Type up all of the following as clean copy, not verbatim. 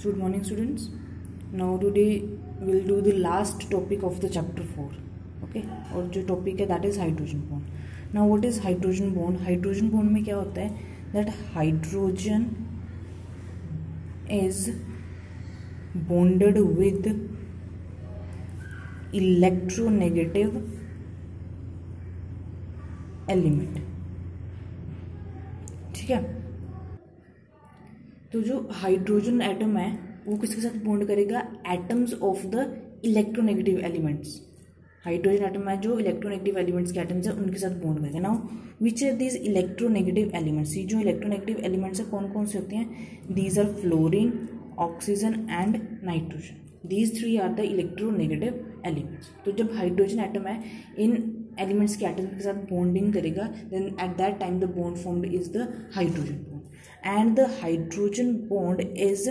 So good morning students. Now today we'll do the last topic of the chapter 4. Okay, और जो topic है that is hydrogen bond. Now what is hydrogen bond? Hydrogen bond में क्या होता है that hydrogen is bonded with electronegative element. ठीक है, तो जो हाइड्रोजन एटम है वो किसके साथ बॉन्ड करेगा? Atoms of the electronegative elements. Hydrogen atom है जो इलेक्ट्रोनेगेटिव एलिमेंट्स के एटम्स है उनके साथ बॉन्ड करेगा. Now which are these electronegative elements? ये जो इलेक्ट्रोनेगेटिव एलिमेंट्स है कौन कौन से होते हैं? These are fluorine, oxygen and nitrogen. These three are the electronegative elements. तो जब हाइड्रोजन एटम है इन एलिमेंट्स के एटम्स के साथ बॉन्डिंग करेगा then at that time the bond formed is the hydrogen bond. And the hydrogen bond is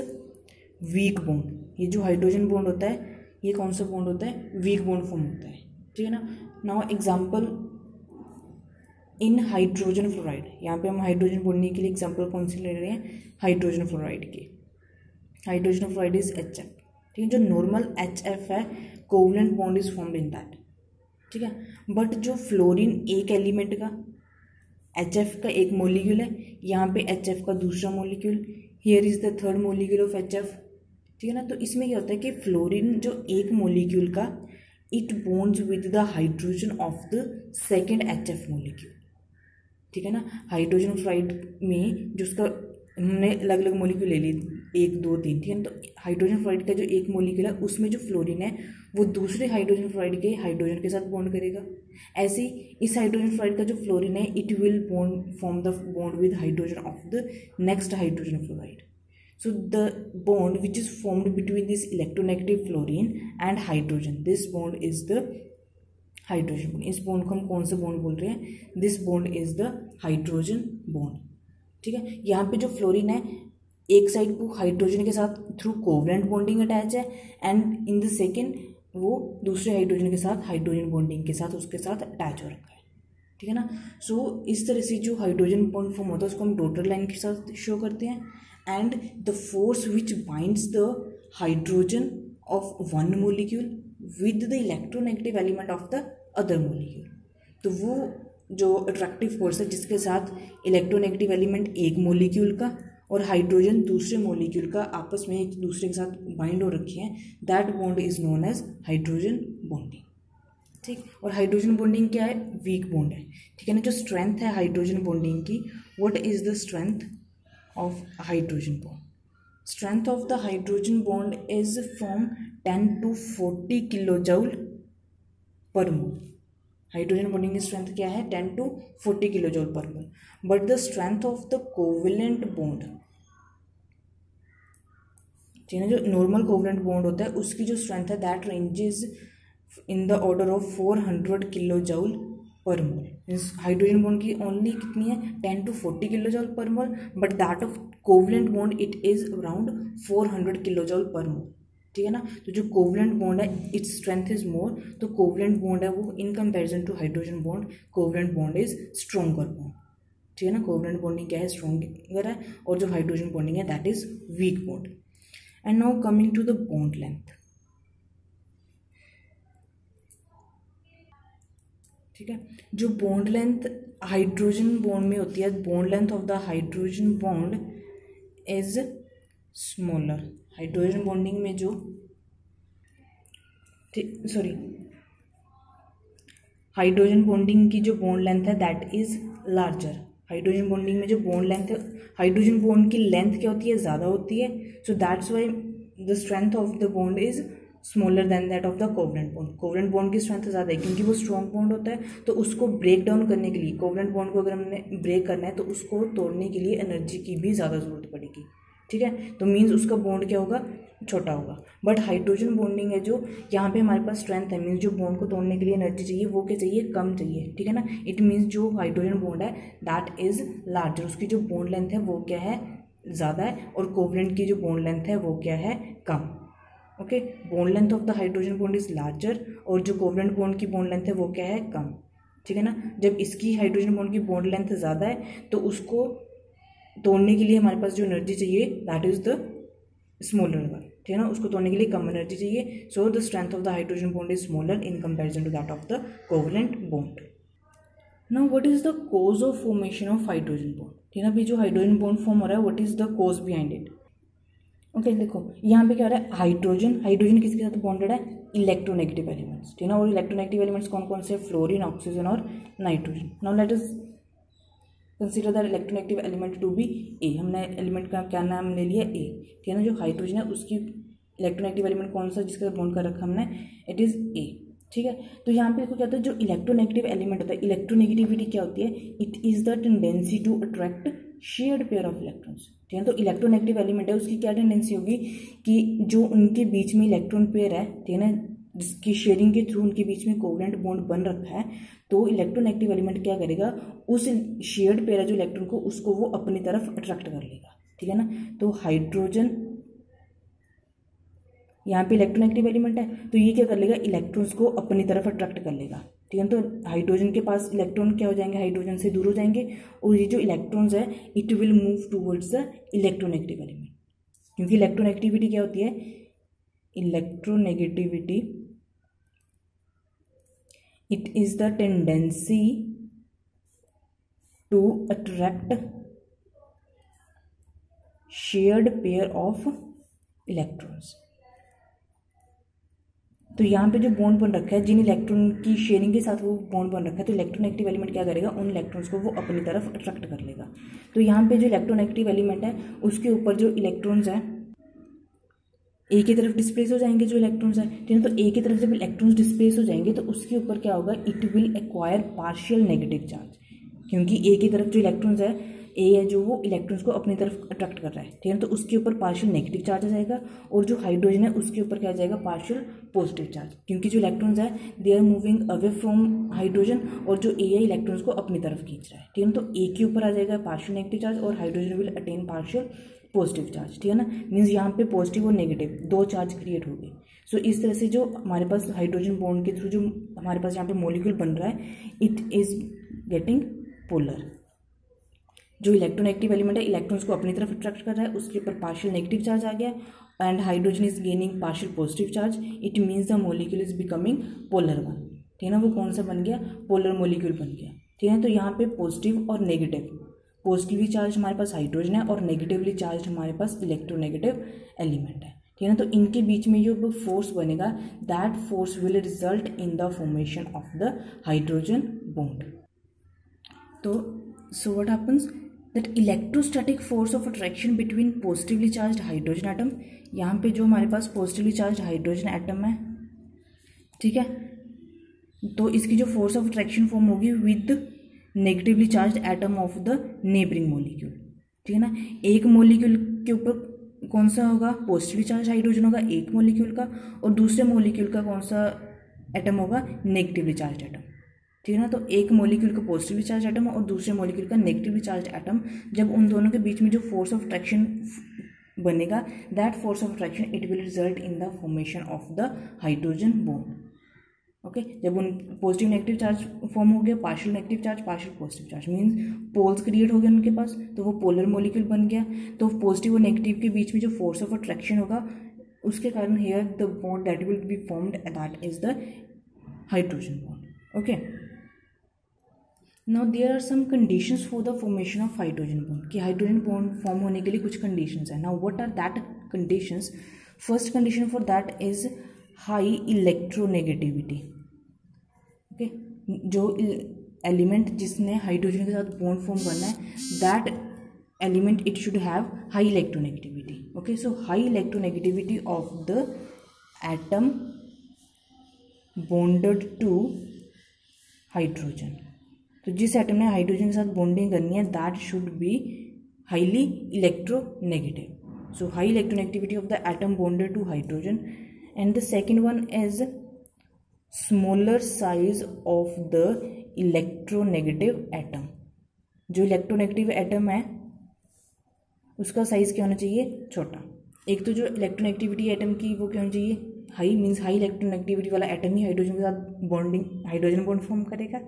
weak bond. ये जो hydrogen bond होता है ये कौन सा बॉन्ड होता है? वीक बॉन्ड फॉर्म होता है. ठीक है ना. Now example in hydrogen fluoride. यहाँ पे हम हाइड्रोजन बॉन्ड के लिए एग्जांपल कौन सी ले रहे हैं? हाइड्रोजन फ्लोराइड की. Hydrogen fluoride is HF. ठीक है, जो नॉर्मल HF है covalent bond is formed in that. ठीक है, बट जो फ्लोरीन एक एलिमेंट का HF का एक मोलिक्यूल है, यहाँ पे HF का दूसरा molecule, here is the third molecule of HF. ठीक है ना. तो इसमें क्या होता है कि फ्लोरीन जो एक मोलिक्यूल का it bonds with the hydrogen of the second HF molecule. ठीक है ना. हाइड्रोजन फ्लोराइड में जो उसका हमने अलग अलग मोलिक्यूल ले ली 1 2 3. ठीक है ना. तो हाइड्रोजन फ्लोराइड का जो एक मोलिक्यूल है उसमें जो फ्लोरीन है वो दूसरे हाइड्रोजन फ्लोराइड के हाइड्रोजन के साथ बॉन्ड करेगा. ऐसे ही इस हाइड्रोजन फ्लोराइड का जो फ्लोरीन है it will bond form the bond with hydrogen of the next hydrogen fluoride. So the bond which is formed between this electronegative fluorine and hydrogen, this bond is the hydrogen bond. इस bond को हम कौन सा bond बोल रहे हैं? This bond is the hydrogen bond. ठीक है. यहाँ पे जो फ्लोरीन है एक साइड वो हाइड्रोजन के साथ थ्रू कोवलेंट बॉन्डिंग अटैच है एंड इन द सेकेंड वो दूसरे हाइड्रोजन के साथ हाइड्रोजन बॉन्डिंग के साथ उसके साथ अटैच हो रखा है. ठीक है ना. सो इस तरह से जो हाइड्रोजन बॉन्ड फॉर्म होता है उसको हम डॉटेड लाइन के साथ शो करते हैं. And the force which binds the hydrogen of one molecule with the electronegative element of the other molecule. तो वो जो अट्रैक्टिव फोर्स है जिसके साथ इलेक्ट्रोनेगेटिव एलिमेंट एक मोलिक्यूल का और हाइड्रोजन दूसरे मोलिक्यूल का आपस में एक दूसरे के साथ बाइंड हो रखे हैं, that bond is known as hydrogen bonding. ठीक. और हाइड्रोजन बॉन्डिंग क्या है? वीक बॉन्ड है. ठीक है ना. जो स्ट्रेंथ है हाइड्रोजन बॉन्डिंग की, what is the strength of hydrogen bond? Strength of the hydrogen bond is from 10 to 40 kilojoule per mole. Hydrogen bonding की strength क्या है? 10 to 40 kilojoule per mole. But the strength of the covalent bond, ठीक है, जो normal covalent bond होता है उसकी जो स्ट्रेंथ है that ranges in the order of 400 kilojoule per mole. Hydrogen bond की ओनली कितनी है? 10 to 40 kilojoule per mole, but that of covalent bond it is around 400 kilojoule per mole. ठीक है ना. तो जो कोवलेंट बॉन्ड है इट्स स्ट्रेंथ इज मोर. तो कोवलेंट बॉन्ड है वो in comparison to hydrogen bond covalent bond is stronger bond. ठीक है ना. कोवलेंट बॉन्डिंग क्या है? स्ट्रॉन्गर है. और जो हाइड्रोजन बॉन्डिंग है that is weak bond. And now coming to the bond length. ठीक है. जो बॉन्ड लेंथ हाइड्रोजन बॉन्ड में होती है, bond length of the hydrogen bond is smaller. Hydrogen bonding में जो हाइड्रोजन बॉन्डिंग की जो बॉन्ड लेंथ है that is larger. Hydrogen bonding में जो बॉन्ड लेंथ है, हाइड्रोजन बॉन्ड की लेंथ क्या होती है? ज़्यादा होती है. So that's why the strength of the bond is smaller than that of the covalent bond. Covalent bond की स्ट्रेंथ ज़्यादा है क्योंकि वो स्ट्रॉन्ग बॉन्ड होता है. तो उसको ब्रेक डाउन करने के लिए, कोवलेंट बॉन्ड को अगर हमने ब्रेक करना है तो उसको तोड़ने के लिए एनर्जी की भी ज़्यादा ज़रूरत पड़ेगी. ठीक है. तो मीन्स उसका बॉन्ड क्या होगा? छोटा होगा. बट हाइड्रोजन बॉन्डिंग है जो यहाँ पे हमारे पास स्ट्रेंथ है, मीन्स जो बॉन्ड को तोड़ने के लिए एनर्जी चाहिए वो क्या चाहिए? कम चाहिए. ठीक है ना. इट मीन्स जो हाइड्रोजन बॉन्ड है दैट इज लार्जर. उसकी जो बॉन्ड लेंथ है वो क्या है? ज़्यादा है. और कोवलेंट की जो बॉन्ड लेंथ है वो क्या है? कम. Okay. Bond length of the hydrogen bond is larger और जो कोवलेंट बॉन्ड की बॉन्ड लेंथ है वो क्या है? कम. ठीक है ना. जब इसकी हाइड्रोजन बॉन्ड की बॉन्ड लेंथ ज़्यादा है तो उसको तोड़ने के लिए हमारे पास जो एनर्जी चाहिए that is the smaller one, ठीक है ना, उसको तोड़ने के लिए कम एनर्जी चाहिए. So the strength of the hydrogen bond is smaller in comparison to that of the covalent bond. Now what is the cause of formation of hydrogen bond, ठीक है ना. अभी जो हाइड्रोजन बॉन्ड फॉर्म हो रहा है, what is the cause behind it. Okay, देखो यहाँ पे क्या हो रहा है, हाइड्रोजन किसके साथ बॉन्डेड है, इलेक्ट्रोनेगेटिव एलिमेंट्स, ठीक है ना. और इलेक्ट्रोनेगेटिव एलिमेंट्स कौन कौन से, फ्लोरीन, ऑक्सीजन और nitrogen. Now let us consider the electronegative element to be A. हमने एलिमेंट का क्या नाम ले लिया, ए, ठीक है ना. जो हाइड्रोजन है उसकी इलेक्ट्रोनेगेटिव एलिमेंट कौन सा जिसका बॉन्ड कर रखा हमने, इट इज ए, ठीक है. तो यहाँ पे देखो क्या होता है, जो इलेक्ट्रोनेगेटिव एलिमेंट होता है, इलेक्ट्रोनेगेटिविटी क्या होती है, it is the tendency to attract shared pair of electrons, ठीक है. तो इलेक्ट्रोनेगेटिव एलिमेंट है, उसकी क्या टेंडेंसी होगी कि जो उनके बीच में इलेक्ट्रॉन पेयर है, ठीक है ना, जिसकी शेयरिंग के थ्रू उनके बीच में कोवलेंट बॉन्ड बन रखा है, तो इलेक्ट्रोनेगेटिव एलिमेंट क्या करेगा, उस शेयर्ड पेयर है जो इलेक्ट्रॉन को, उसको वो अपनी तरफ अट्रैक्ट कर लेगा, ठीक है ना. तो हाइड्रोजन यहाँ पे इलेक्ट्रोनेगेटिव एलिमेंट है, तो ये क्या कर लेगा, इलेक्ट्रॉन्स को अपनी तरफ अट्रैक्ट कर लेगा, ठीक है. तो हाइड्रोजन के पास इलेक्ट्रॉन क्या हो जाएंगे, हाइड्रोजन से दूर हो जाएंगे, और ये जो इलेक्ट्रॉन्स है it will move towards the electronegative element. क्योंकि इलेक्ट्रोनेगेटिविटी क्या होती है, electronegativity it is the tendency to attract shared pair of electrons. तो यहाँ पे जो बॉन्ड बन रखा है, जिन इलेक्ट्रॉन की शेयरिंग के साथ वो बॉन्ड बन रखा है, तो इलेक्ट्रोनेगेटिव एलिमेंट क्या करेगा, उन इलेक्ट्रॉन्स को वो अपनी तरफ अट्रैक्ट कर लेगा. तो यहाँ पे जो इलेक्ट्रोनेगेटिव एलिमेंट है उसके ऊपर जो इलेक्ट्रॉन्स है ए की तरफ डिस्प्लेस हो जाएंगे, जो इलेक्ट्रॉन्स है, ठीक है. तो ए की तरफ जब इलेक्ट्रॉन्स डिस्प्लेस हो जाएंगे तो उसके ऊपर क्या होगा, it will acquire partial negative charge. क्योंकि ए की तरफ जो इलेक्ट्रॉन्स है, ए है जो वो इलेक्ट्रॉन्स को अपनी तरफ अट्रैक्ट कर रहा है, ठीक है. तो उसके ऊपर पार्शियल नेगेटिव चार्ज आ जाएगा, और जो हाइड्रोजन है उसके ऊपर क्या आ जाएगा, पार्शियल पॉजिटिव चार्ज. क्योंकि जो इलेक्ट्रॉन्स है they are moving away from hydrogen, और जो ए है इलेक्ट्रॉन्स को अपनी तरफ खींच रहा है, ठीक है. तो ए के ऊपर आ जाएगा पार्शियल नेगेटिव चार्ज, और hydrogen will attain partial positive charge, ठीक है ना. मीन्स यहाँ पे पॉजिटिव और नेगेटिव दो चार्ज क्रिएट हो गए. सो इस तरह से जो हमारे पास हाइड्रोजन बॉन्ड के थ्रू जो हमारे पास यहाँ पे मॉलिक्यूल बन रहा है, इट इज गेटिंग पोलर. जो इलेक्ट्रोनेगेटिव एलिमेंट है इलेक्ट्रॉन्स को अपनी तरफ अट्रैक्ट कर रहा है, उसके ऊपर पार्शियल नेगेटिव चार्ज आ गया, and hydrogen is gaining partial positive charge. It means the molecule is becoming polar one, ठीक है ना. वो कौन सा बन गया, पोलर मॉलिक्यूल बन गया, ठीक है. तो यहाँ पे पॉजिटिव और नेगेटिव, पॉजिटिवली चार्ज हमारे पास हाइड्रोजन है और नेगेटिवली चार्ज हमारे पास इलेक्ट्रोनेगेटिव एलिमेंट है, ठीक है ना. तो इनके बीच में जो फोर्स बनेगा, that force will result in the formation of the hydrogen bond. तो so what happens, that electrostatic force of attraction between positively charge hydrogen atom. यहाँ पे जो हमारे पास पॉजिटिवली चार्ज हाइड्रोजन एटम है, ठीक है, तो इसकी जो फोर्स ऑफ अट्रैक्शन फॉर्म होगी with negatively charge atom of the neighbouring molecule, ठीक है ना. एक मॉलिक्यूल के ऊपर कौन सा होगा, पॉजिटिवली चार्ज हाइड्रोजन होगा एक मॉलिक्यूल का, और दूसरे मॉलिक्यूल का कौन सा एटम होगा, नेगेटिवली चार्ज एटम, ठीक है ना. तो एक मॉलिक्यूल का पॉजिटिवली चार्ज एटम और दूसरे मॉलिक्यूल का नेगेटिवली चार्ज एटम, जब उन दोनों के बीच में जो फोर्स ऑफ अट्रैक्शन बनेगा, that force of attraction it will result in the formation of the hydrogen bond. Okay, जब उन पॉजिटिव नेगेटिव चार्ज फॉर्म हो गया, partial negative charge partial positive charge, means poles create हो गए उनके पास, तो वो पोलर मॉलिक्यूल बन गया. तो पॉजिटिव और नेगेटिव के बीच में जो फोर्स ऑफ अट्रैक्शन होगा, उसके कारण here the bond that will be formed, that is the hydrogen bond. Okay, now there are some conditions for the formation of hydrogen bond, कि हाइड्रोजन बॉन्ड फॉर्म होने के लिए कुछ कंडीशंस है. Now what are that conditions. First condition for that is high electronegativity. Okay, जो element जिसने hydrogen के साथ बॉन्ड फॉर्म करना है, that element it should have high electronegativity. Okay, so high electronegativity of the atom bonded to hydrogen. तो जिस atom ने hydrogen के साथ बॉन्डिंग करनी है, that should be highly electronegative. So high electronegativity of the atom bonded to hydrogen. And the second one is smaller size of the electronegative atom. जो electronegative atom है उसका साइज क्या होना चाहिए, छोटा. एक तो जो इलेक्ट्रोनेगेटिविटी एटम की वो क्या होनी चाहिए, हाई, मीन्स हाई इलेक्ट्रोनेगेटिविटी वाला एटम ही हाइड्रोजन के साथ बॉन्डिंग, हाइड्रोजन बॉन्ड फॉर्म करेगा.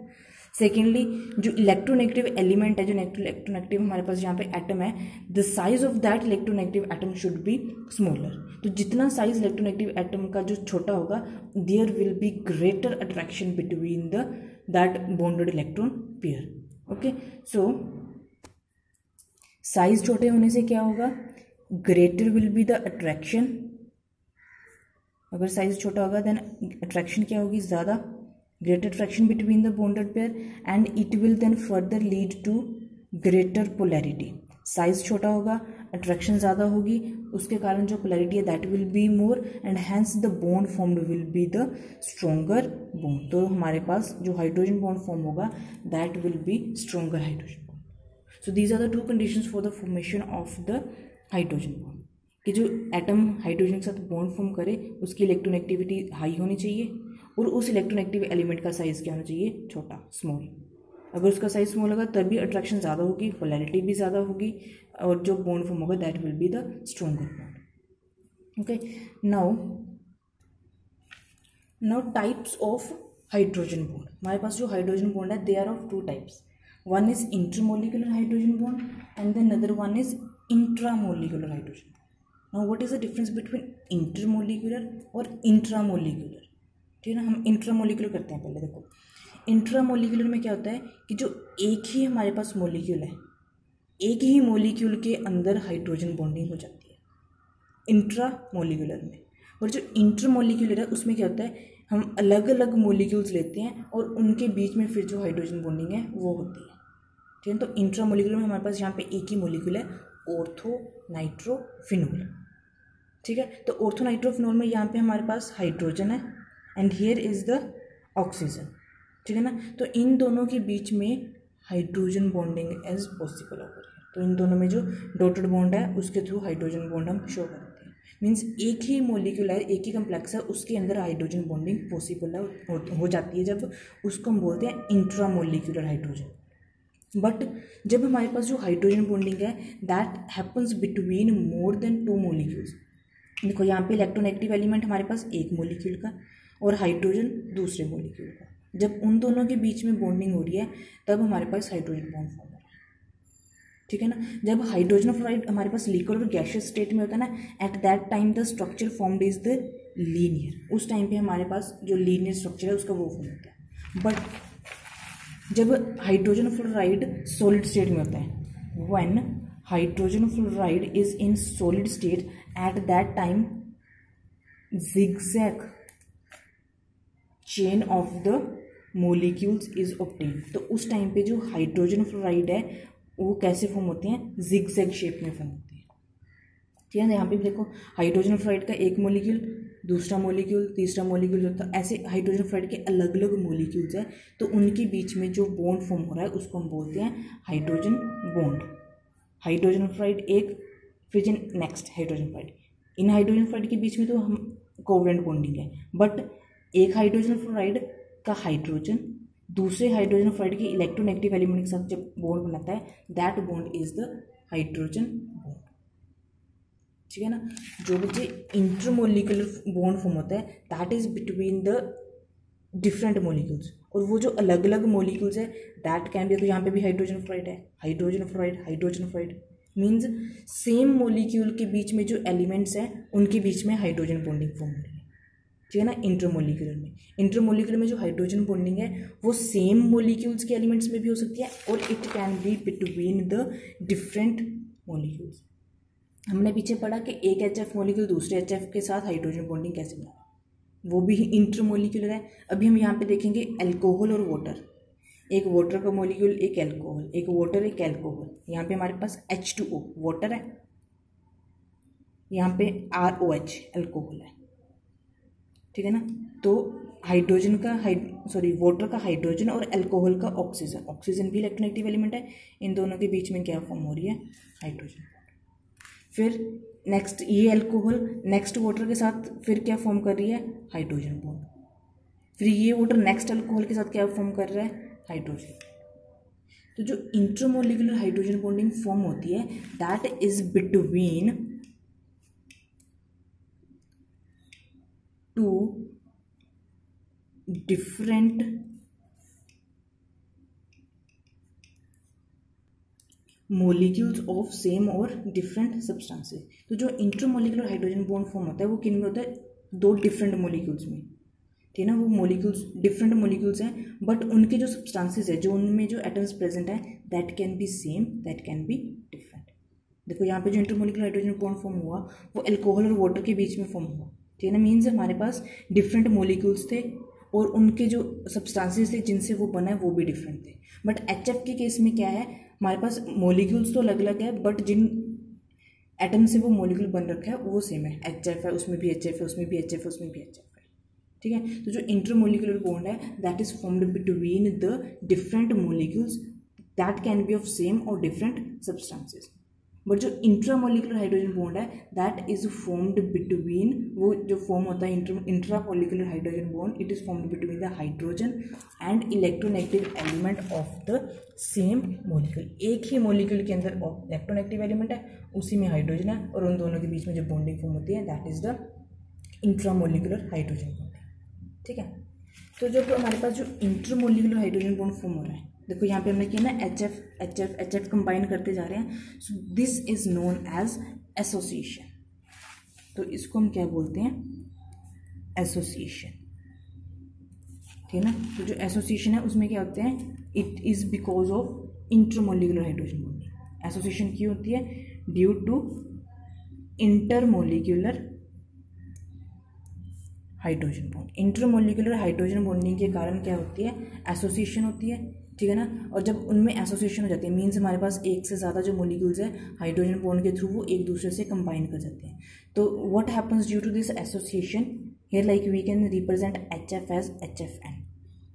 सेकेंडली जो इलेक्ट्रोनेगेटिव एलिमेंट है, जो इलेक्ट्रोनेगेटिव हमारे पास यहाँ पे एटम है, the size of that electronegative atom should be smaller. तो जितना साइज इलेक्ट्रोनेगेटिव एटम का जो छोटा होगा, there will be greater attraction between the that bonded electron pair. Okay, so size छोटे होने से क्या होगा, greater will be the attraction. अगर साइज छोटा होगा देन अट्रैक्शन क्या होगी, ज़्यादा, greater attraction between the bonded pair and it will then further lead to greater polarity। Size छोटा होगा, अट्रैक्शन ज़्यादा होगी, उसके कारण जो पोलैरिटी है that will be more and hence the bond formed will be the stronger bond. तो हमारे पास जो हाइड्रोजन बॉन्ड फॉर्म होगा that will be stronger hydrogen bond. So these are the two conditions for the formation of the hydrogen bond, कि जो atom hydrogen के साथ bond form करे उसकी इलेक्ट्रोनेगेटिविटी हाई होनी चाहिए और उस इलेक्ट्रोनेगेटिव एलिमेंट का साइज क्या होना चाहिए, छोटा, स्मॉल। अगर उसका साइज स्मॉल होगा तभी अट्रैक्शन ज़्यादा होगी, पोलैरिटी भी ज़्यादा होगी और जो बॉन्ड फॉर्म होगा that will be the stronger bond. Okay, now types of hydrogen bond. हमारे पास जो हाइड्रोजन बॉन्ड है they are of two types, one is intermolecular hydrogen bond and then other one is intramolecular hydrogen. Now what is the difference between intermolecular और intramolecular? ठीक है ना, हम intramolecular करते हैं पहले। देखो, इंट्रामोलिकुलर में क्या होता है कि जो एक ही हमारे पास मोलिक्यूल है, एक ही मोलिक्यूल के अंदर हाइड्रोजन बॉन्डिंग हो जाती है इंट्रामोलिकुलर में। और जो इंटरमोलिकुलर है उसमें क्या होता है, हम अलग अलग मोलिक्यूल्स लेते हैं और उनके बीच में फिर जो हाइड्रोजन बॉन्डिंग है वो होती है। ठीक है, तो इंट्रामोलिकुलर में हमारे पास यहाँ पे एक ही मोलिक्यूल है, ऑर्थो नाइट्रो फिनोल। ठीक है, तो ऑर्थो नाइट्रो फिनोल में यहाँ पे हमारे पास हाइड्रोजन है and here is the oxygen. ठीक है ना, तो इन दोनों के बीच में hydrogen bonding is possible over here. तो इन दोनों में जो डॉटेड बॉन्ड है उसके थ्रू हाइड्रोजन बॉन्ड हम शो करते हैं। मीन्स एक ही मोलिक्यूल है, एक ही कम्प्लेक्स है, उसके अंदर हाइड्रोजन बॉन्डिंग पॉसिबल है, हो जाती है जब उसको हम बोलते हैं इंट्रामोलिकुलर हाइड्रोजन। बट जब हमारे पास जो हाइड्रोजन बॉन्डिंग है that happens between more than two molecules. देखो यहाँ पे इलेक्ट्रोनेगेटिव एलिमेंट हमारे पास एक मोलिक्यूल का और हाइड्रोजन दूसरे मोलिक्यूल का। जब उन दोनों के बीच में बॉन्डिंग हो रही है तब हमारे पास हाइड्रोजन बॉन्ड फॉर्म हो रहा है। ठीक है ना, जब हाइड्रोजन फ्लोराइड हमारे पास लिक्विड और गैसियस स्टेट में होता है ना, eight that time the structure formed is the linear. उस टाइम पे हमारे पास जो लीनियर स्ट्रक्चर है उसका वो फॉर्म होता है। बट जब हाइड्रोजन फ्लोराइड सॉलिड स्टेट में होता है, when hydrogen fluoride is in solid state eight that time zigzag chain of the molecules is obtain. तो उस टाइम पे जो हाइड्रोजन फ्लोराइड है वो कैसे फॉर्म होते हैं, जिगजैग शेप में फॉर्म होते हैं। ठीक है ना, यहाँ पे भी देखो हाइड्रोजन फ्लोराइड का एक मोलिक्यूल, दूसरा मोलिक्यूल, तीसरा मोलिक्यूल होता है, ऐसे हाइड्रोजन फ्लोराइड के अलग अलग मोलिक्यूल्स हैं। तो उनके बीच में जो बॉन्ड फॉर्म हो रहा है उसको हम बोलते हैं हाइड्रोजन बॉन्ड। हाइड्रोजन फ्लोराइड एक, फिर नेक्स्ट हाइड्रोजन फ्लोराइड। इन हाइड्रोजन फ्लोराइड के बीच में तो हम कोवेलेंट बॉन्डिंग है, बट एक हाइड्रोजन फ्लोराइड का हाइड्रोजन दूसरे हाइड्रोजन फ्लोराइड के इलेक्ट्रोनेगेटिव एलिमेंट के साथ जब बॉन्ड बनाता है that bond is the hydrogen bond. ठीक है ना, जो बच्चे इंटरमोलिकुलर बॉन्ड फॉर्म होता है that is between the different molecules. और वो जो अलग अलग मोलिक्यूल्स है दैट कैन बी, तो यहाँ पे भी हाइड्रोजन फ्लोराइड है, hydrogen fluoride, hydrogen fluoride, means same molecule के बीच में जो एलिमेंट्स हैं उनके बीच में हाइड्रोजन बॉन्डिंग फॉर्म हो रही है। ठीक है ना, इंटरमोलिकुलर में जो हाइड्रोजन बॉन्डिंग है वो सेम मोलिक्यूल्स के एलिमेंट्स में भी हो सकती है और it can be between the different molecules. हमने पीछे पढ़ा कि एक HF मोलिक्यूल दूसरे HF के साथ हाइड्रोजन बॉन्डिंग कैसे बना, वो भी इंटरमोलिकुलर है। अभी हम यहाँ पे देखेंगे अल्कोहल और वाटर, एक वाटर का मोलिक्यूल, एक एल्कोहल, एक वाटर एक एल्कोहल। यहाँ पे हमारे पास H2O वाटर है, यहाँ पे ROH एल्कोहल है। ठीक है ना, तो हाइड्रोजन का वाटर का हाइड्रोजन और अल्कोहल का ऑक्सीजन, ऑक्सीजन भी इलेक्ट्रोनेगेटिव एलिमेंट है। इन दोनों के बीच में क्या फॉर्म हो रही है, हाइड्रोजन। फिर नेक्स्ट ये अल्कोहल नेक्स्ट वाटर के साथ फिर क्या फॉर्म कर रही है, हाइड्रोजन बॉन्ड। फिर ये वाटर नेक्स्ट अल्कोहल के साथ क्या फॉर्म कर रहा है, हाइड्रोजन। तो जो इंटरमोलिकुलर हाइड्रोजन बॉन्डिंग फॉर्म होती है that is between two different molecules of same और डिफरेंट सब्सटेंसेस। तो जो इंटरमोलिकुलर हाइड्रोजन बॉन्ड फॉर्म होता है वो किन में होता है, दो डिफरेंट मोलिक्यूल्स में, ठीक है ना। वो मोलिक्यूल्स डिफरेंट मोलिक्यूल्स हैं, बट उनके जो सब्सटेंसेस है, जो उनमें जो एटम्स प्रेजेंट है, that can be same, that can be different. देखो यहाँ पे जो इंटरमोलिकुलर हाइड्रोजन बॉन्ड फॉर्म हुआ वो अल्कोहल और वाटर के बीच में फॉर्म हुआ, ठीक है ना। मीन्स हमारे पास डिफरेंट मोलिक्यूल्स थे और उनके जो सब्सटेंसेस थे जिनसे वो बना है वो भी डिफरेंट थे। बट HF के केस में क्या है, हमारे पास मोलिक्यूल्स तो अलग अलग है, बट जिन एटम से वो मोलिक्यूल बन रखा है वो सेम है। HF है, उसमें भी HF है, उसमें भी HF है, उसमें भी HF है, ठीक है। तो जो इंटरमोलिकुलर बॉन्ड है that is formed between the different molecules that can be of same और डिफरेंट सब्सटेंसेस। बट जो इंट्रामोलिकुलर हाइड्रोजन बॉन्ड है दैट इज फॉर्म्ड बिटवीन, वो जो फॉर्म होता है intramolecular hydrogen bond, it is formed between the hydrogen and electronegative element of the same molecule. एक ही molecule के अंदर इलेक्ट्रोनेगेटिव एलिमेंट है, उसी में हाइड्रोजन है, और उन दोनों के बीच में जो बॉन्डिंग फॉर्म होती है that is the intramolecular hydrogen bonding, ठीक है। तो जो हमारे पास जो इंटरमोलिकुलर हाइड्रोजन बॉन्ड फॉर्म हो रहा है, देखो यहाँ पे हमने किया ना HF कंबाइन करते जा रहे हैं, so this is known as association. तो इसको हम क्या बोलते हैं, एसोसिएशन, ठीक है ना। तो जो एसोसिएशन है उसमें क्या होते हैं, it is because of intermolecular hydrogen bonding. Association क्यों होती है, due to intermolecular hydrogen bond. Intermolecular hydrogen bonding के कारण क्या होती है, एसोसिएशन होती है, ठीक है ना। और जब उनमें एसोसिएशन हो जाती है मीन्स हमारे पास एक से ज़्यादा जो मोलिक्यूल्स है हाइड्रोजन बॉन्ड के थ्रू वो एक दूसरे से कंबाइन कर जाते हैं। तो what happens due to this association here, like we can represent HF as HFN,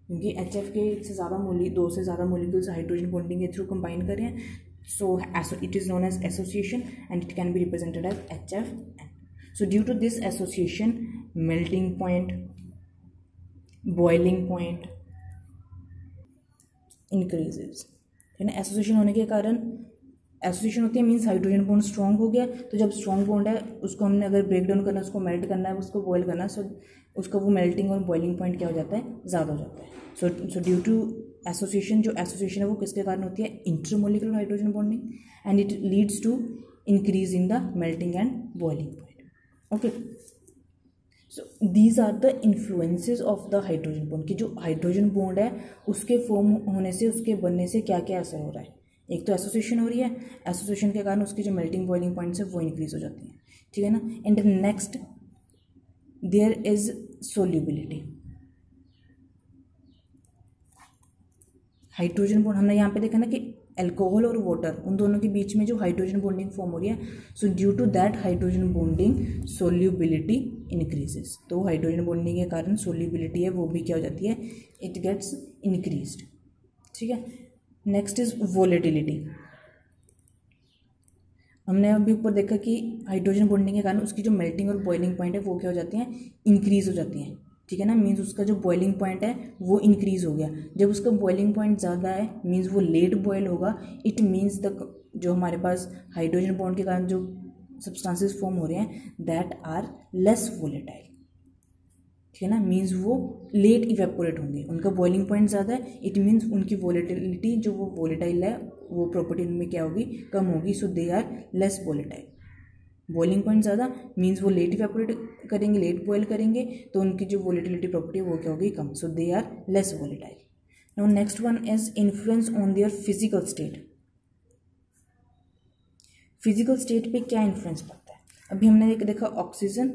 क्योंकि HF के एक से ज़्यादा दो से ज़्यादा मोलिक्यूल्स हाइड्रोजन बॉन्डिंग के थ्रू कंबाइन कर रहे हैं, so it is known as association and it can be represented as HFN. So due to this association, melting point, boiling point increases, है ना। एसोसिएशन होने के कारण, एसोसिएशन होती है मीन्स हाइड्रोजन बॉन्ड स्ट्रॉन्ग हो गया। तो जब स्ट्रॉन्ग बॉन्ड है उसको हमने अगर ब्रेक डाउन करना है, उसको मेल्ट करना है, उसको बॉयल करना है, सो उसका वो मेल्टिंग और बॉइलिंग पॉइंट क्या हो जाता है, ज़्यादा हो जाता है। सो ड्यू टू एसोसिएशन, जो एसोसिएशन है वो किसके कारण होती है, intermolecular hydrogen bonding, and it leads to increase in the melting and boiling point. Okay, so these are the influences of the hydrogen bond, कि जो हाइड्रोजन बॉन्ड है उसके फॉर्म होने से, उसके बनने से क्या क्या असर हो रहा है। एक तो एसोसिएशन हो रही है, एसोसिएशन के कारण उसकी जो मेल्टिंग बॉइलिंग पॉइंट्स है वो इंक्रीज हो जाती है, ठीक है ना। And next there is solubility. Hydrogen bond हमने यहाँ पे देखा ना कि अल्कोहल और वाटर, उन दोनों के बीच में जो हाइड्रोजन बॉन्डिंग फॉर्म हो रही है, so due to that hydrogen bonding solubility increases. तो हाइड्रोजन बॉन्डिंग के कारण सोल्यूबिलिटी है वो भी क्या हो जाती है, इट गेट्स इंक्रीज्ड, ठीक है। Next is volatility. हमने अभी ऊपर देखा कि हाइड्रोजन बॉन्डिंग के कारण उसकी जो मेल्टिंग और बॉइलिंग पॉइंट है वो क्या हो जाती हैं, इंक्रीज हो जाती हैं, ठीक है ना। मीन्स उसका जो बॉइलिंग पॉइंट है वो इंक्रीज हो गया। जब उसका बॉइलिंग पॉइंट ज़्यादा है मीन्स वो लेट बॉयल होगा, इट मीन्स द जो हमारे पास हाइड्रोजन बॉन्ड के कारण जो सब्सटेंसेस फॉर्म हो रहे हैं दैट आर लेस वोलेटाइल, ठीक है ना। मीन्स वो लेट इवेपोरेट होंगे, उनका बॉइलिंग पॉइंट ज़्यादा है, इट मीन्स उनकी वोलेटिलिटी, जो वो वोलेटाइल है वो प्रॉपर्टी उनमें क्या होगी, कम होगी, so they are less volatile. Boiling point ज़्यादा मीन्स वो लेट इवेपोरेट करेंगे, लेट बॉयल करेंगे, तो उनकी जो वोलेटिलिटी प्रॉपर्टी है वो क्या होगी, कम, so they are less volatile. Now next one is influence on their physical state. Physical state पे क्या इन्फ्लुएंस पड़ता है, अभी हमने देखा oxygen,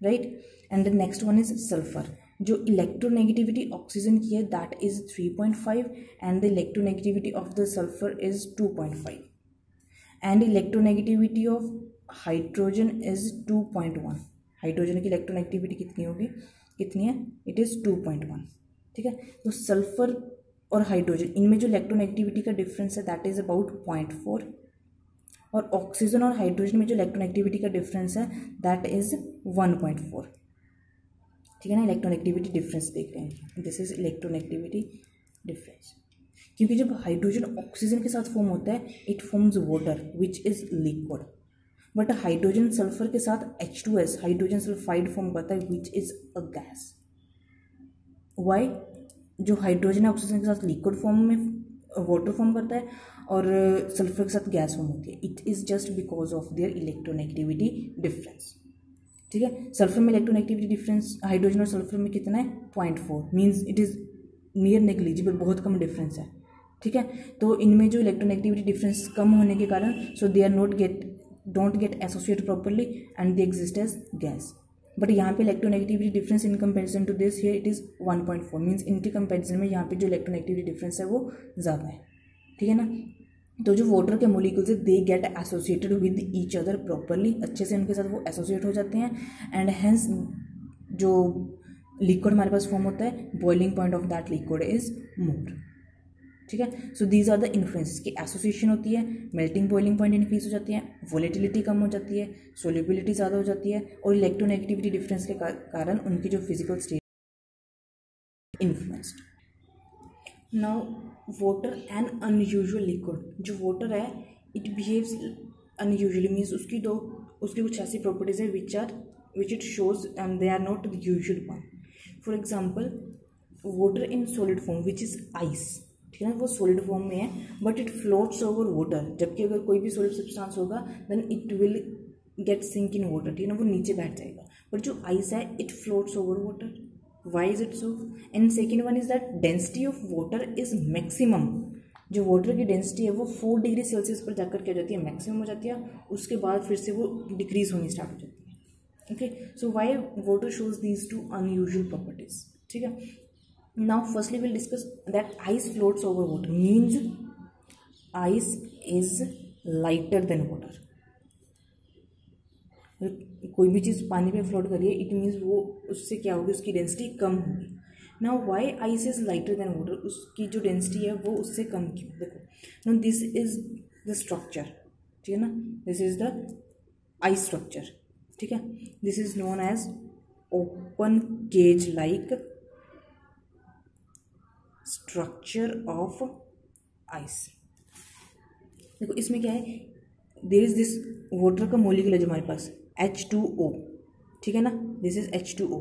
right, and the next one is sulphur. जो इलेक्ट्रोनेगेटिविटी ऑक्सीजन की है that is 3.5 and the electronegativity of the sulphur is 2.5 and electronegativity of hydrogen is 2.1। Hydrogen की इलेक्ट्रोनेगेटिविटी कितनी होगी, कितनी है, इट इज़ 2.1, ठीक है। तो सल्फर और हाइड्रोजन इनमें जो इलेक्ट्रोनेगेटिविटी का डिफरेंस है दैट इज़ अबाउट 0.4, और ऑक्सीजन और हाइड्रोजन में जो इलेक्ट्रोनेगेटिविटी का डिफरेंस है दैट इज़ 1.4, ठीक है ना। इलेक्ट्रोनेगेटिविटी डिफरेंस देख रहे हैं, दिस इज इलेक्ट्रोनेगेटिविटी डिफरेंस। क्योंकि जब हाइड्रोजन ऑक्सीजन के साथ फॉर्म होता है it forms water which is liquid, but hydrogen sulphur के साथ H2S हाइड्रोजन सल्फाइड फॉर्म करता है which is a gas. Why, जो हाइड्रोजन है ऑक्सीजन के साथ लिक्विड फॉर्म में वाटर फॉर्म करता है और सल्फर के साथ गैस फॉर्म होती है। It is just because of their electronegativity difference. ठीक है, सल्फर में इलेक्ट्रोनेगेटिविटी डिफरेंस हाइड्रोजन और सल्फर में कितना है 0.4, means it is near negligible, बहुत कम डिफरेंस है। ठीक है, तो इनमें जो इलेक्ट्रोनेगेटिविटी डिफरेंस कम होने के कारण so they are don't get associate properly and they exist as gas. But यहाँ पे electronegativity difference in comparison to this here it is 1.4, means इनके कंपैरिजन में यहाँ पे जो इलेक्ट्रोनेगेटिविटी डिफरेंस है वो ज़्यादा है। ठीक है ना, तो जो वाटर के मोलिक्यूल्स है they get associated with each other properly, अच्छे से उनके साथ वो एसोसिएट हो जाते हैं एंड हेंस जो लिक्विड हमारे पास फॉर्म होता है boiling point of that liquid is more. ठीक है, so these are the influences की एसोसिएशन होती है, मेल्टिंग बॉइलिंग पॉइंट इंक्रीज हो जाती है, वोलेटिलिटी कम हो जाती है, सोल्युबिलिटी ज़्यादा हो जाती है और इलेक्ट्रोनेगेटिविटी डिफरेंस के कारण उनकी जो physical state influenced. Now water an unusual liquid, जो वाटर है इट बिहेव्स अनयूजुअली, मीन्स उसकी कुछ ऐसी प्रॉपर्टीज है which it shows and they are not the usual one. For example water in solid form which is ice, ठीक है ना, वो सॉलिड फॉर्म में है but it floats over water, जबकि अगर कोई भी सॉलिड सब्सटेंस होगा then it will get sink in water, ठीक है ना, वो नीचे बैठ जाएगा। बट जो आइस है it floats over water, why is it so? And second one is that density of water is maximum, जो वाटर की डेंसिटी है वो 4 डिग्री सेल्सियस पर जाकर क्या हो जाती है मैक्सिमम हो जाती है, उसके बाद फिर से वो डिक्रीज होनी स्टार्ट हो जाती है। Okay, so Y water shows these two unusual properties. ठीक है, now firstly will discuss that ice floats over water, means ice is lighter than water. कोई भी चीज़ पानी में फ्लोट करिए इट मीन्स वो उससे क्या होगी, उसकी डेंसिटी कम होगी। Now why ice is lighter than water, उसकी जो डेंसिटी है वो उससे कम क्यों? देखो, no this is the structure, ठीक है ना, this is the ice structure. ठीक है, this is known as open cage like structure of ice. देखो इसमें क्या है, देयर इज दिस वाटर का मोलिक्यूल है जो हमारे पास H2O, ठीक है ना, दिस इज H2O,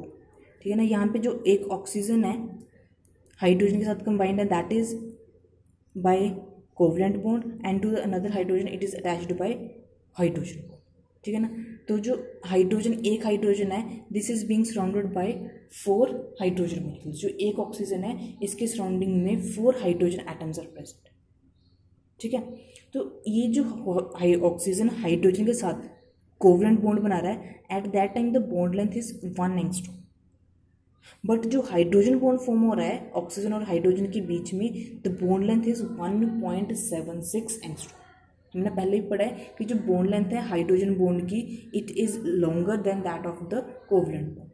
ठीक है ना, यहाँ पे जो एक ऑक्सीजन है हाइड्रोजन के साथ कंबाइंड है that is by covalent bond and to another hydrogen it is attached by hydrogen, ठीक है ना। तो जो एक हाइड्रोजन है this is being surrounded by 4 hydrogen molecules, जो एक ऑक्सीजन है इसके सराउंडिंग में 4 हाइड्रोजन एटम्स आर प्रेजेंट। ठीक है, तो ये जो ऑक्सीजन हाइड्रोजन के साथ कोवलेंट बॉन्ड बना रहा है eight that time the bond length is 1 angstrom, but जो हाइड्रोजन बॉन्ड फॉर्म हो रहा है ऑक्सीजन और हाइड्रोजन के बीच में the bond length is 1.76 angstrom. हमने पहले ही पढ़ा है कि जो बॉन्ड लेंथ है हाइड्रोजन बॉन्ड की it is longer than that of the covalent bond.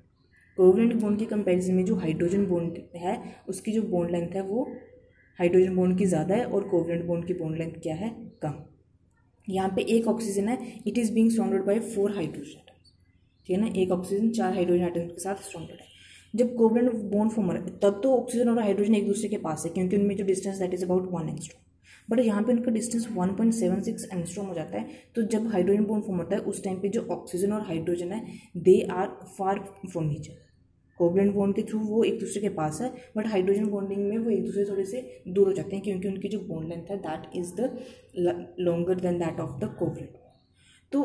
Covalent bond के कंपेरिजन में जो हाइड्रोजन बॉन्ड है उसकी जो बॉन्ड लेंथ है वो हाइड्रोजन बॉन्ड की ज़्यादा है और कोवलेंट बॉन्ड की बॉन्ड लेंथ क्या है, कम। यहाँ पे एक ऑक्सीजन है it is being surrounded by 4 hydrogen atoms, ठीक है ना, एक ऑक्सीजन 4 हाइड्रोजन एटम्स के साथ सराउंडेड है। जब कोवलेंट बॉन्ड फॉर्म हो रहा है तब तो ऑक्सीजन और हाइड्रोजन एक दूसरे के पास है क्योंकि उनमें जो distance that is about 1 angstrom, but यहाँ पे उनका डिस्टेंस 1.76 एंगस्ट्रॉम हो जाता है। तो जब हाइड्रोजन बॉन्ड फॉर्म होता है उस टाइम पे जो ऑक्सीजन और हाइड्रोजन है they are far from each other. Covalent bond के थ्रू वो एक दूसरे के पास है बट हाइड्रोजन बॉन्डिंग में वो एक दूसरे थोड़े से दूर हो जाते हैं क्योंकि उनकी जो बॉन्ड लेंथ है that is the longer than that of the covalent. तो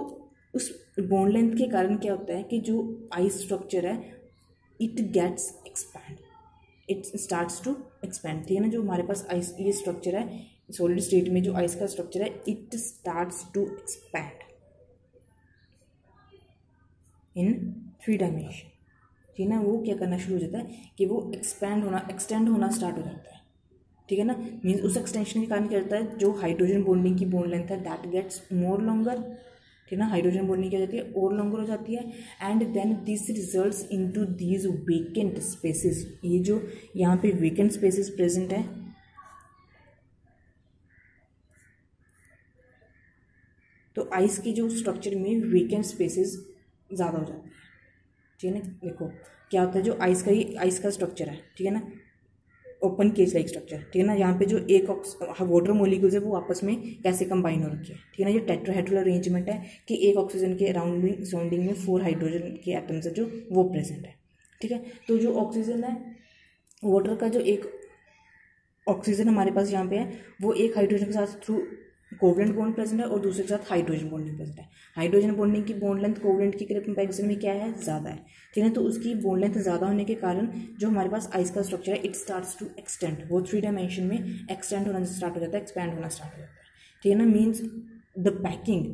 उस बॉन्ड लेंथ के कारण क्या होता है कि जो आइस स्ट्रक्चर है it gets expand, it starts to expand, ठीक है ना। जो हमारे पास आइस ये स्ट्रक्चर है सॉलिड स्टेट में जो आइस का स्ट्रक्चर है it starts to expand in 3 dimension, ठीक है ना। वो क्या करना शुरू हो जाता है कि वो एक्सटेंड होना स्टार्ट हो जाता है, ठीक है ना। मीन्स उस एक्सटेंशन के कारण क्या होता है जो हाइड्रोजन बॉन्डिंग की बॉन्ड लेंथ है दैट गेट्स मोर लॉन्गर, ठीक है ना, हाइड्रोजन बॉन्डिंग क्या हो जाती है और लॉन्गर हो जाती है and then this results into these vacant spaces. ये जो यहाँ पे वेकेंट स्पेसेस प्रेजेंट है तो आइस की जो स्ट्रक्चर में वेकेंट स्पेसेस ज़्यादा हो जाते हैं, ठीक है ना। देखो क्या होता है जो आइस का स्ट्रक्चर है, ठीक है ना, ओपन केज लाइक स्ट्रक्चर, ठीक है ना। यहाँ पे जो एक वाटर मोलिक्यूल्स है वो आपस में कैसे कंबाइन हो रखी है, ठीक है ना। ये टेट्राहेड्रल अरेंजमेंट है कि एक ऑक्सीजन के सराउंडिंग में 4 हाइड्रोजन के एटम्स है जो वो प्रेजेंट है, ठीक है। तो जो ऑक्सीजन है वाटर का जो एक ऑक्सीजन हमारे पास यहाँ पे है वो एक हाइड्रोजन के साथ थ्रू कोवलेंट बॉन्ड प्रेजेंट है और दूसरे के साथ हाइड्रोजन बॉन्डिंग प्रेजेंट है। हाइड्रोजन बॉन्डिंग की बॉन्ड लेंथ कोवलेंट की कंपैरिजन में क्या है, ज़्यादा है, ठीक है। तो उसकी बॉन्ड लेंथ ज़्यादा होने के कारण जो हमारे पास आइस का स्ट्रक्चर है इट स्टार्ट्स टू एक्सटेंड, वो 3 डायमेंशन में एक्सटेंड होना स्टार्ट हो जाता है, एक्सपैंड होना स्टार्ट हो जाता है, ठीक है ना। Means the packing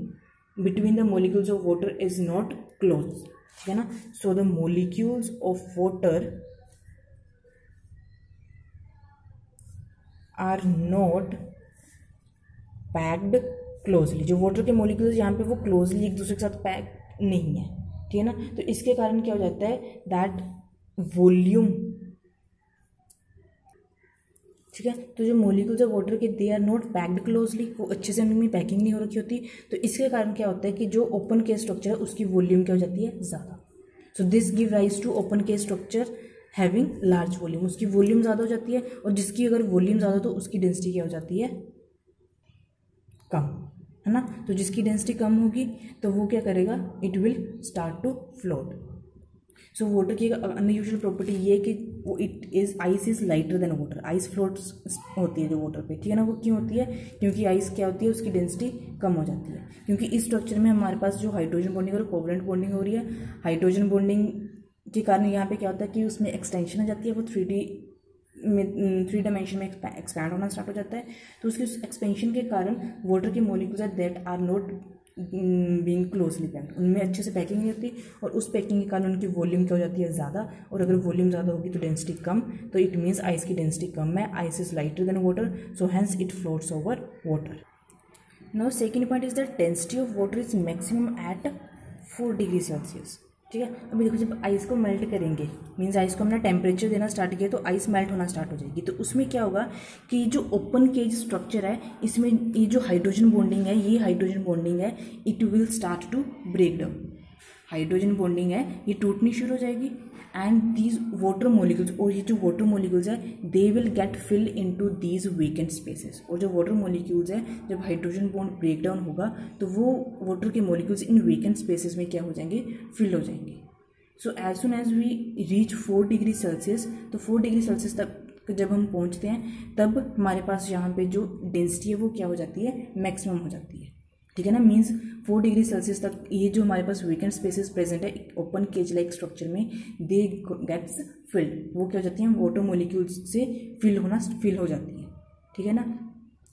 between the molecules of water is not close, ठीक है ना। So the molecules of water are not packed closely, जो वाटर के मॉलिक्यूल्स यहाँ पे वो क्लोजली एक दूसरे के साथ पैक नहीं है, ठीक है ना। तो इसके कारण क्या हो जाता है दैट वॉल्यूम, ठीक है। तो जो मॉलिक्यूल्स ऑफ वाटर के they are not packed closely, वो अच्छे से उनमें पैकिंग नहीं हो रखी होती, तो इसके कारण क्या होता है कि जो ओपन केस स्ट्रक्चर है उसकी वॉल्यूम क्या हो जाती है, ज़्यादा। So this give rise to open cage structure having large volume, उसकी वॉल्यूम ज़्यादा हो जाती है, और जिसकी अगर वॉल्यूम ज़्यादा तो उसकी डेंसिटी क्या हो जाती है, कम, है ना। तो जिसकी डेंसिटी कम होगी तो वो क्या करेगा, it will start to float. So water की अनयूजुअल प्रॉपर्टी ये है कि वो it is ice is lighter than water, ice floats होती है जो वाटर पे, ठीक है ना। वो क्यों होती है, क्योंकि आइस क्या होती है उसकी डेंसिटी कम हो जाती है, क्योंकि इस स्ट्रक्चर में हमारे पास जो हाइड्रोजन बॉन्डिंग और कोवलेंट बॉन्डिंग हो रही है, हाइड्रोजन बॉन्डिंग के कारण यहाँ पे क्या होता है कि उसमें एक्सटेंशन हो जाती है, वो 3 डायमेंशन में एक्सपैंड होना स्टार्ट हो जाता है। तो उसके एक्सपेंशन के कारण वाटर के molecules are that are not being closely packed, उनमें अच्छे से पैकिंग नहीं होती, और उस पैकिंग के कारण उनकी वॉल्यूम क्या हो जाती है, ज़्यादा, और अगर वॉल्यूम ज़्यादा होगी तो डेंसिटी कम, तो इट मीन्स आइस की डेंसिटी कम है, ice is lighter than water, so hence it floats over water. Now second point is that density of water is maximum at 4 degree Celsius, ठीक है। अभी देखो जब आइस को मेल्ट करेंगे, मीन्स आइस को हमने टेम्परेचर देना स्टार्ट किया तो आइस मेल्ट होना स्टार्ट हो जाएगी, तो उसमें क्या होगा कि जो ओपन केज स्ट्रक्चर है इसमें ये जो हाइड्रोजन बॉन्डिंग है, ये हाइड्रोजन बॉन्डिंग है, it will start to break down, hydrogen bonding है ये टूटनी शुरू हो जाएगी, एंड दीज वाटर मोलिक्यूल्स, और ये जो वाटर मोलिक्यूल्स है they will get fill into these vacant spaces, और जो वाटर मोलिक्यूल्स है जब हाइड्रोजन बॉन्ड ब्रेक डाउन होगा तो वो वाटर के मोलिक्यूल्स इन वेकेंट स्पेसेस में क्या हो जाएंगे, फिल हो जाएंगे। So as soon as we reach 4 degree Celsius, तो 4 डिग्री सेल्सियस तक जब हम पहुंचते हैं तब हमारे पास यहाँ पे जो डेंसिटी है वो क्या हो जाती है, मैक्सिमम हो जाती है, ठीक है ना। मीन्स 4 डिग्री सेल्सियस तक ये जो हमारे पास वेकेंट स्पेसेस प्रेजेंट है ओपन केज लाइक स्ट्रक्चर में, दे गेट्स फिल्ड, वो क्या हो जाती हैं, वाटर मोलिक्यूल्स से फिल हो जाती है, ठीक है ना।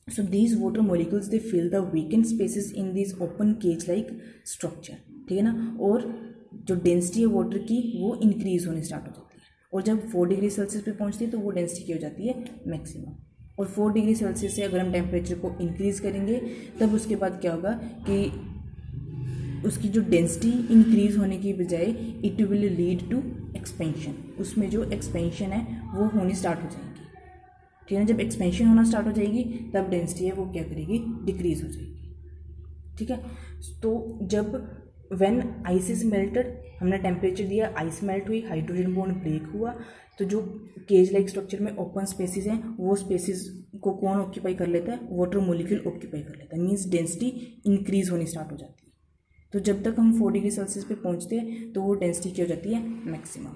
So these water molecules they fill the vacant spaces in this open cage like structure, ठीक है ना। और जो डेंसिटी है वाटर की वो इंक्रीज होने स्टार्ट हो जाती है, और जब 4 डिग्री सेल्सियस पे पहुंचती है तो वो डेंसिटी क्या हो जाती है, मैक्सिमम। और 4 डिग्री सेल्सियस से अगर हम टेम्परेचर को इंक्रीज़ करेंगे तब उसके बाद क्या होगा कि उसकी जो डेंसिटी इंक्रीज़ होने की बजाय it will lead to expansion, उसमें जो एक्सपेंशन है वो होनी स्टार्ट हो जाएगी, ठीक है ना। जब एक्सपेंशन होना स्टार्ट हो जाएगी तब डेंसिटी है वो क्या करेगी, डिक्रीज हो जाएगी, ठीक है। तो जब व्हेन आइस इज मेल्टेड, हमने टेम्परेचर दिया, आइस मेल्ट हुई, हाइड्रोजन बॉन्ड ब्रेक हुआ, तो जो केज लाइक स्ट्रक्चर में ओपन स्पेसिस हैं वो स्पेसिस को कौन ऑक्यूपाई कर लेता है, वाटर मॉलिक्यूल ऑक्यूपाई कर लेता है, मीन्स डेंसिटी इंक्रीज होनी स्टार्ट हो जाती है। तो जब तक हम 4 डिग्री सेल्सियस पे पहुंचते हैं तो वो डेंसिटी क्या हो जाती है, मैक्सिमम,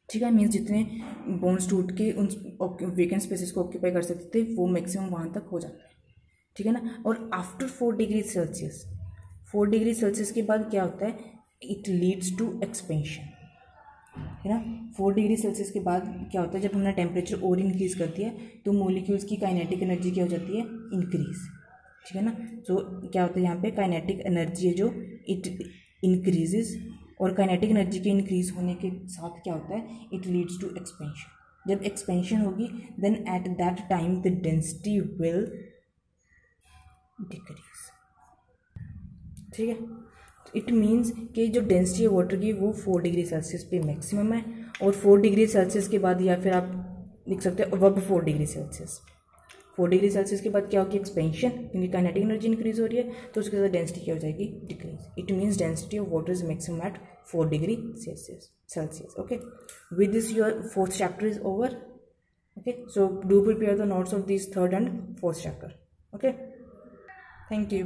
ठीक है। मीन्स जितने बॉन्ड्स टूट के उन वेकेंट स्पेसिस को ऑक्यूपाई कर सकते थे वो मैक्सिमम वहाँ तक हो जाता है, ठीक है ना। और after 4 degree Celsius, 4 degree Celsius के बाद क्या होता है, इट लीड्स टू एक्सपेंशन, है ना। 4 डिग्री सेल्सियस के बाद क्या होता है, जब हमने टेम्परेचर और इंक्रीज कर दिया तो मॉलिक्यूल्स की काइनेटिक एनर्जी क्या हो जाती है, इंक्रीज, ठीक है ना। सो क्या होता है यहाँ पे, काइनेटिक एनर्जी है जो इट इंक्रीजेज, और काइनेटिक एनर्जी के इंक्रीज होने के साथ क्या होता है, इट लीड्स टू एक्सपेंशन। जब एक्सपेंशन होगी then at that time the density will decrease, ठीक है। इट मीन्स कि जो डेंसिटी है वाटर की वो 4 डिग्री सेल्सियस पे मैक्सिमम है, और 4 डिग्री सेल्सियस के बाद, या फिर आप लिख सकते हैं अब 4 डिग्री सेल्सियस, 4 डिग्री सेल्सियस के बाद क्या होगी, एक्सपेंशन, क्योंकि काइनेटिक एनर्जी इंक्रीज हो रही है तो उसके साथ डेंसिटी क्या हो जाएगी, decrease. It means density of water is maximum at 4 degree Celsius, okay. With this your 4th chapter is over, okay. So do prepare the notes of this 3rd and 4th chapter, okay. Thank you.